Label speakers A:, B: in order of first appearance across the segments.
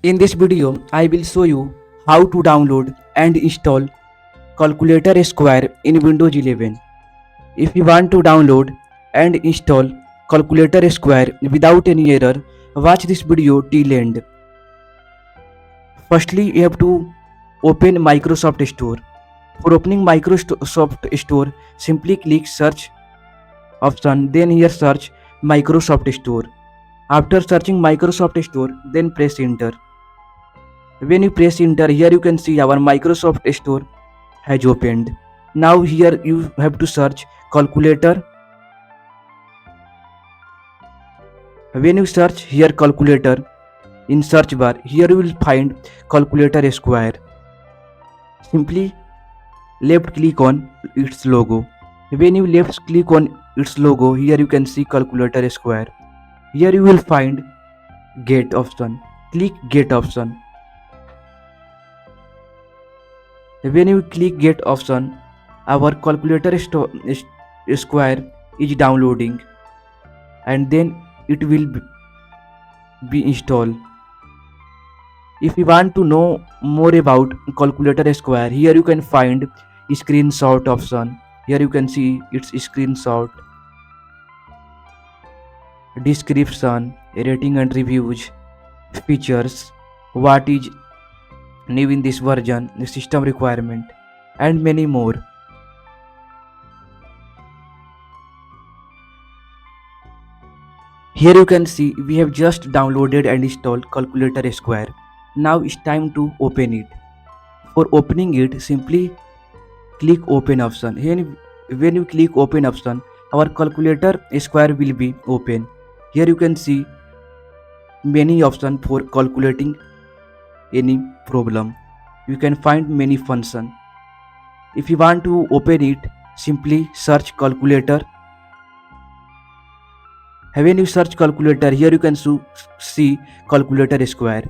A: In this video, I will show you how to download and install Calculator Square in Windows 11. If you want to download and install Calculator Square without any error, watch this video till end. Firstly, you have to open Microsoft Store. For opening Microsoft Store, simply click search option, then here search Microsoft Store. After searching Microsoft Store, then press enter. When you press enter, here you can see our Microsoft Store has opened. Now here you have to search calculator. When you search here calculator in search bar, here you will find Calculator Square. Simply left click on its logo. When you left click on its logo, here you can see Calculator Square. Here you will find get option. Click get option. When you click get option, our calculator square is downloading and then it will be installed. If you want to know more about calculator square, here you can find screenshot option. Here you can see its screenshot, description, rating and reviews, features, what is new in this version, the system requirement, and many more. Here you can see we have just downloaded and installed Calculator Square. Now it's time to open it. For opening it, simply click open option. When you click open option, our Calculator Square will be open. Here you can see many options for calculating any problem. You can find many functions. If you want to open it, simply search calculator. When you search calculator, here you can see calculator square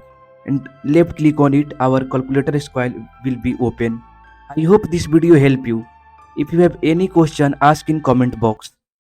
A: and left click on it, our calculator square will be open. I hope this video help you. If you have any question, ask in comment box.